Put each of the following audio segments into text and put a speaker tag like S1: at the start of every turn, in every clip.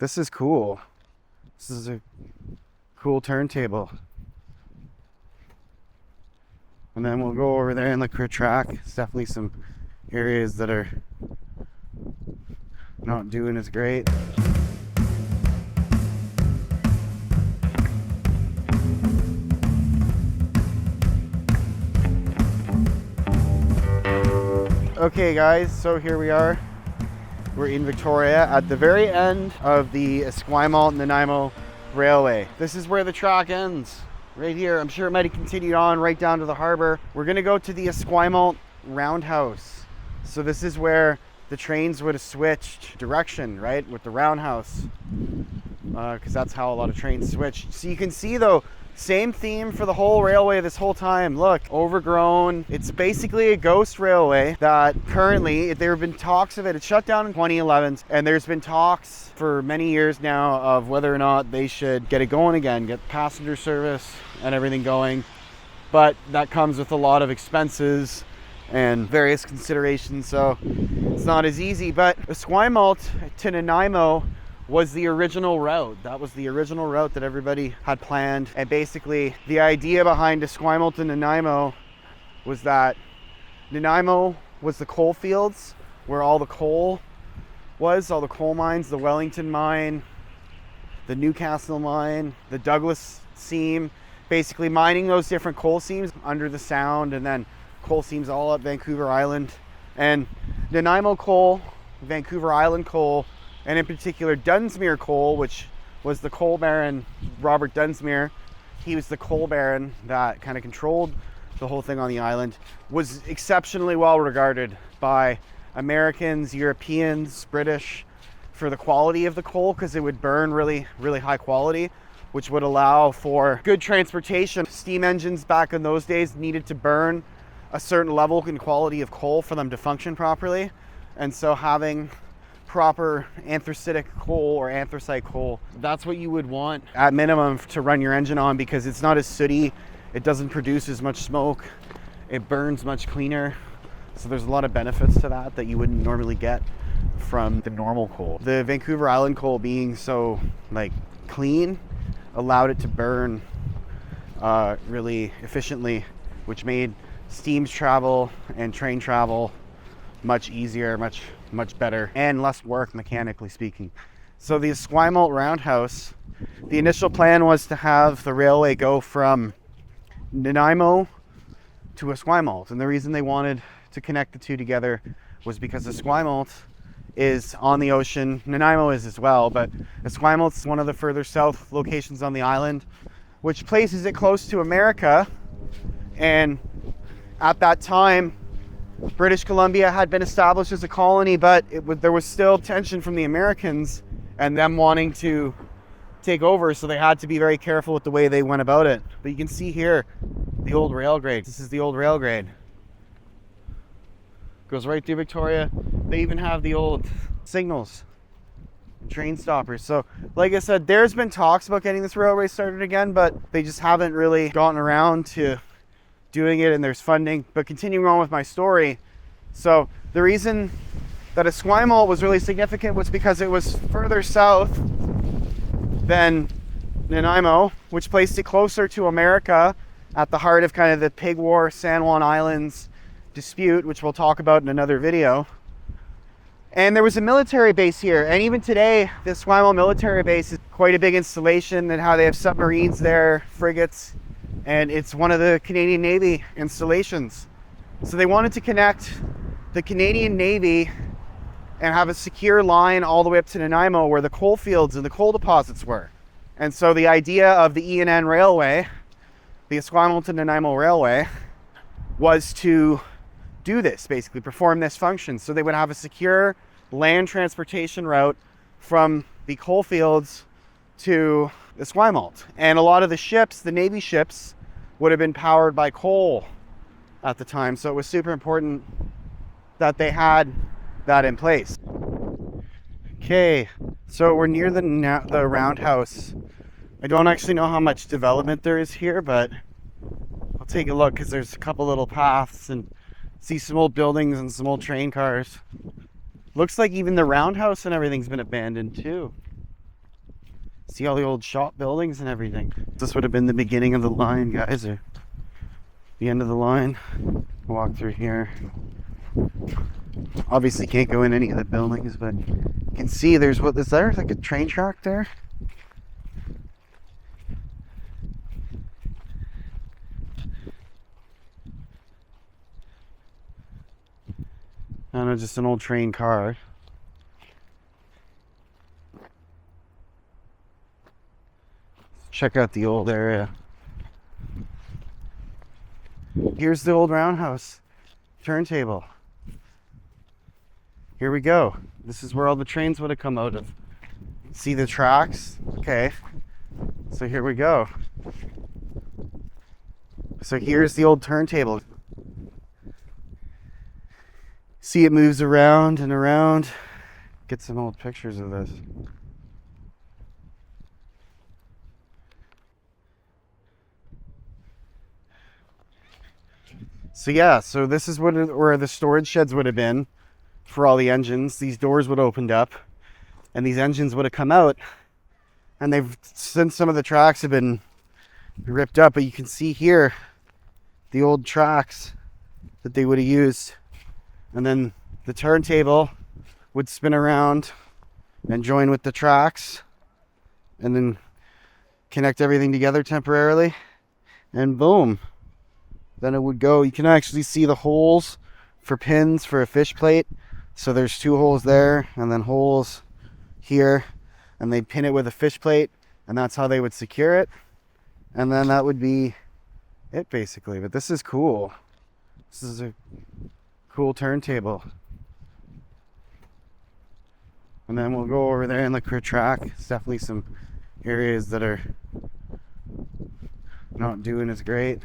S1: This is cool. This is a cool turntable. And then we'll go over there and look for a track. It's definitely some areas that are not doing as great. Okay guys, so here we are. We're in Victoria at the very end of the Esquimalt-Nanaimo Railway. This is where the track ends, right here. I'm sure it might have continued on right down to the harbor. We're gonna go to the Esquimalt roundhouse. So this is where the trains would have switched direction, right, with the roundhouse, because that's how a lot of trains switch. So you can see though, same theme for the whole railway this whole time. Look, overgrown. It's basically a ghost railway that currently, there have been talks of it. It shut down in 2011, and there's been talks for many years now of whether or not they should get it going again, get passenger service and everything going. But that comes with a lot of expenses and various considerations, so it's not as easy. But Esquimalt to Nanaimo was the original route. That was the original route that everybody had planned. And basically the idea behind Esquimalt to Nanaimo was that Nanaimo was the coal fields where all the coal was, all the coal mines, the Wellington mine, the Newcastle mine, the Douglas seam, basically mining those different coal seams under the Sound, and then coal seams all up Vancouver Island. And Nanaimo coal, Vancouver Island coal, and in particular Dunsmuir coal, which was the coal baron Robert Dunsmuir. He was the coal baron that kind of controlled the whole thing on the island, was exceptionally well regarded by Americans, Europeans, British, for the quality of the coal, because it would burn really, really high quality, which would allow for good transportation. Steam engines back in those days needed to burn a certain level and quality of coal for them to function properly. And so having proper anthracitic coal or anthracite coal, that's what you would want at minimum to run your engine on, because it's not as sooty, it doesn't produce as much smoke, it burns much cleaner. So there's a lot of benefits to that you wouldn't normally get from the normal coal. The Vancouver Island coal being so like clean allowed it to burn really efficiently, which made steam travel and train travel much easier, much better, and less work mechanically speaking. So the Esquimalt roundhouse, the initial plan was to have the railway go from Nanaimo to Esquimalt, and the reason they wanted to connect the two together was because Esquimalt is on the ocean. Nanaimo is as well, but Esquimalt's one of the further south locations on the island, which places it close to America. And at that time, British Columbia had been established as a colony, but there was still tension from the Americans and them wanting to take over, so they had to be very careful with the way they went about it. But you can see here the old rail grade. This is the old rail grade. Goes right through Victoria. They even have the old signals, train stoppers. So like I said, there's been talks about getting this railway started again, but they just haven't really gotten around to doing it, and there's funding. But continuing on with my story, so the reason that Esquimalt was really significant was because it was further south than Nanaimo, which placed it closer to America at the heart of kind of the Pig War, San Juan Islands dispute, which we'll talk about in another video. And there was a military base here, and even today the Esquimalt military base is quite a big installation, and how they have submarines there, frigates, and it's one of the Canadian Navy installations. So they wanted to connect the Canadian Navy and have a secure line all the way up to Nanaimo, where the coal fields and the coal deposits were. And so the idea of the E&N Railway, the Esquimalt to Nanaimo Railway, was to do this, basically perform this function. So they would have a secure land transportation route from the coal fields to Esquimalt. And a lot of the ships, the Navy ships, would have been powered by coal at the time. So it was super important that they had that in place. Okay, so we're near the roundhouse. I don't actually know how much development there is here, but I'll take a look, because there's a couple little paths and see some old buildings and some old train cars. Looks like even the roundhouse and everything's been abandoned too. See all the old shop buildings and everything. This would have been the beginning of the line, guys, or the end of the line. Walk through here. Obviously can't go in any of the buildings, but you can see there's what is there? Like a train track there? I don't know, just an old train car. Check out the old area. Here's the old roundhouse turntable. Here we go. This is where all the trains would have come out of. See the tracks? Okay. So here we go. So here's the old turntable. See, it moves around and around. Get some old pictures of this. So yeah, so this is where the storage sheds would have been for all the engines. These doors would have opened up and these engines would have come out, and since some of the tracks have been ripped up, but you can see here the old tracks that they would have used. And then the turntable would spin around and join with the tracks and then connect everything together temporarily, and boom, then it would go. You can actually see the holes for pins for a fish plate. So there's 2 holes there and then holes here, and they'd pin it with a fish plate, and that's how they would secure it. And then that would be it basically. But this is cool. This is a cool turntable. And then we'll go over there and look for a track. It's definitely some areas that are not doing as great.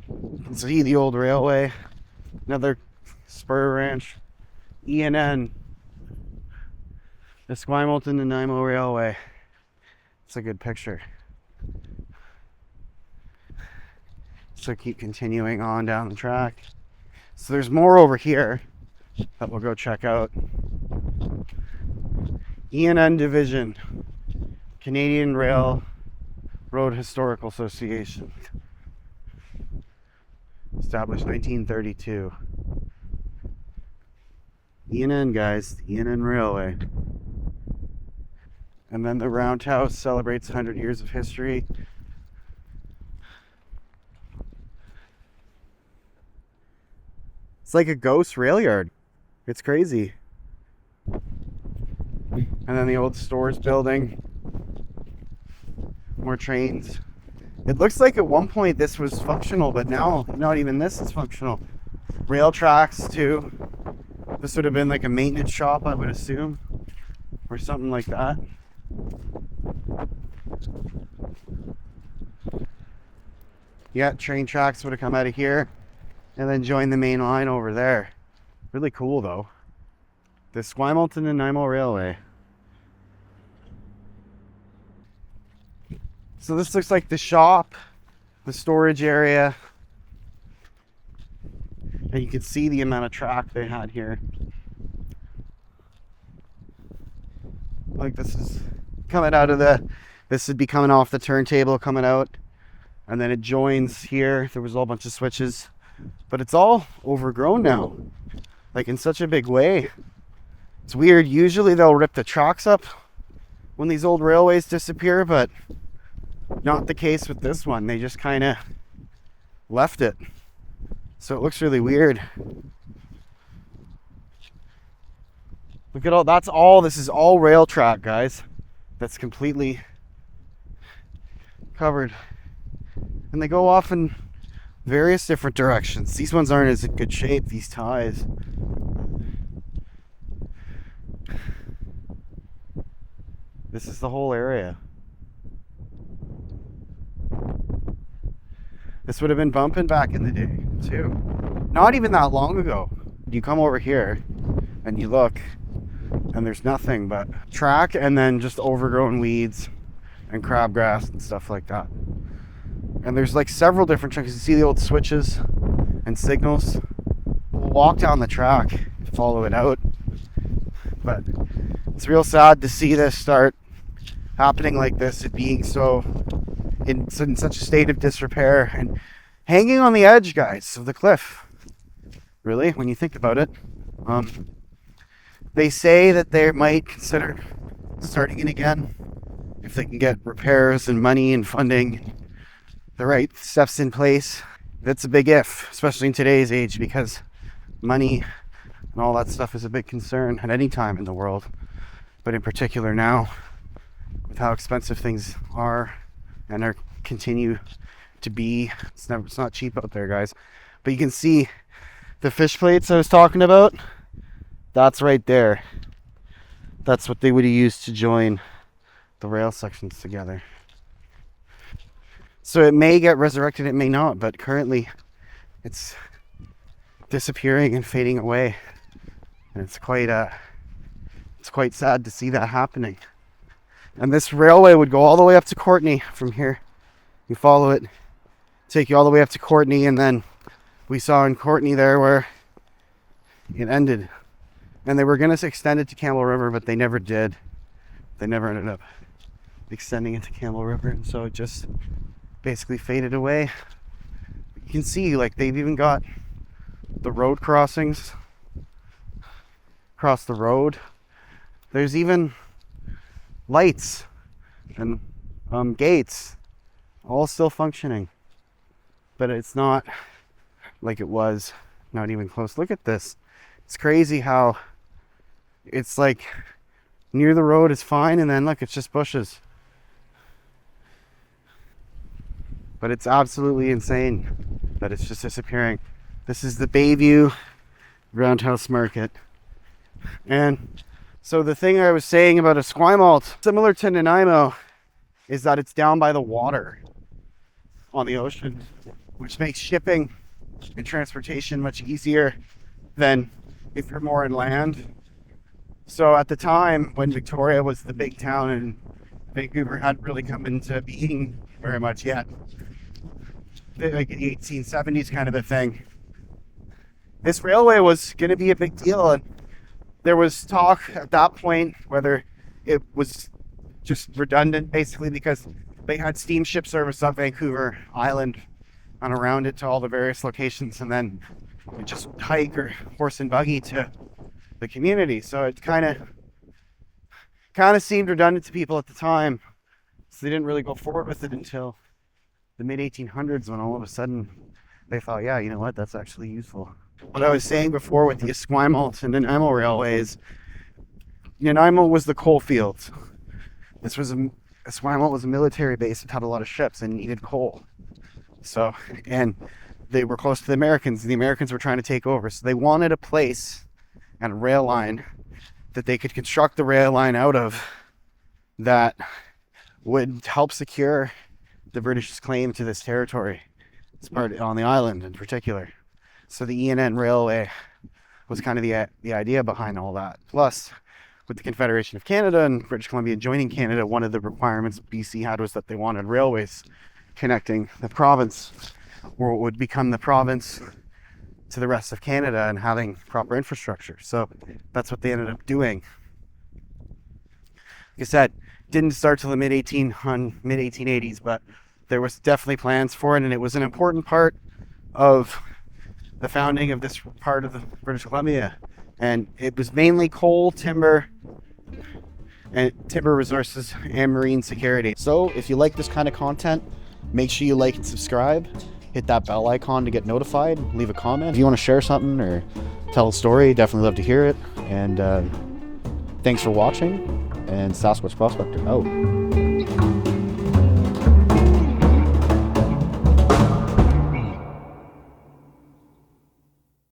S1: You can see the old railway. Another spur ranch. ENN. The Esquimalt and Nanaimo Railway. It's a good picture. So keep continuing on down the track. So there's more over here that we'll go check out. ENN Division, Canadian Rail Road Historical Association. Established 1932. ENN, guys, the ENN Railway. And then the Roundhouse celebrates 100 years of history. It's like a ghost rail yard. It's crazy. And then the old stores building. More trains. It looks like at one point this was functional, but now not even this is functional. Rail tracks too. This would have been like a maintenance shop, I would assume, or something like that. Yeah, train tracks would have come out of here and then joined the main line over there. Really cool though. The Esquimalt and Nanaimo Railway. So this looks like the shop, the storage area. And you can see the amount of track they had here. Like this is coming out of this would be coming off the turntable, coming out. And then it joins here. There was a whole bunch of switches. But it's all overgrown now. Like in such a big way. It's weird. Usually they'll rip the tracks up when these old railways disappear, but not the case with this one. They just kind of left it. So it looks really weird. Look at all, this is all rail track, guys. That's completely covered. And they go off in various different directions. These ones aren't as in good shape, these ties. This is the whole area. This would have been bumping back in the day, too. Not even that long ago. You come over here and you look, and there's nothing but track and then just overgrown weeds and crabgrass and stuff like that. And there's like several different chunks. You see the old switches and signals. We'll walk down the track, follow it out. But it's real sad to see this start happening like this, it being so in such a state of disrepair and hanging on the edge, guys, of the cliff. Really, when you think about it. They say that they might consider starting it again if they can get repairs and money and funding, the right steps in place. That's a big if, especially in today's age, because money and all that stuff is a big concern at any time in the world, but in particular now with how expensive things are and are continue to be. It's not cheap out there, guys. But you can see the fish plates I was talking about. That's right there. That's what they would have used to join the rail sections together. So it may get resurrected, it may not, but currently it's disappearing and fading away. And it's quite sad to see that happening. And this railway would go all the way up to Courtney from here. You follow it, take you all the way up to Courtney, and then we saw in Courtney there where it ended. And they were going to extend it to Campbell River, but they never did. They never ended up extending it to Campbell River, and so it just basically faded away. You can see, like, they've even got the road crossings across the road. There's even lights and gates all still functioning, but it's not like it was, not even close. Look at this. It's crazy how it's like near the road is fine, and then look, it's just bushes. But it's absolutely insane that it's just disappearing. This is the Bayview Roundhouse Market. And so the thing I was saying about Esquimalt, similar to Nanaimo, is that it's down by the water on the ocean, which makes shipping and transportation much easier than if you're more inland. So at the time when Victoria was the big town and Vancouver hadn't really come into being very much yet, like in the 1870s kind of a thing, this railway was going to be a big deal. And there was talk at that point whether it was just redundant, basically, because they had steamship service up Vancouver Island and around it to all the various locations, and then you just hike or horse and buggy to the community. So it kind of seemed redundant to people at the time, so they didn't really go forward with it until the mid 1800s, when all of a sudden they thought, yeah, you know what, that's actually useful. What I was saying before with the Esquimalt and Nanaimo railways, Nanaimo was the coal fields. Esquimalt was a military base that had a lot of ships and needed coal. So, and they were close to the Americans, and the Americans were trying to take over. So they wanted a place and a rail line that they could construct the rail line out of that would help secure the British's claim to this territory, this part on the island in particular. So the ENN Railway was kind of the idea behind all that. Plus, with the Confederation of Canada and British Columbia joining Canada, one of the requirements BC had was that they wanted railways connecting the province, or what would become the province, to the rest of Canada and having proper infrastructure. So that's what they ended up doing. Like I said, didn't start till the mid 1880s, but there was definitely plans for it, and it was an important part of the founding of this part of the British Columbia. And it was mainly coal, timber resources, and marine security. So if you like this kind of content, make sure you like and subscribe. Hit that bell icon to get notified. Leave a comment. If you want to share something or tell a story, definitely love to hear it. And thanks for watching. And Sasquatch Prospector out.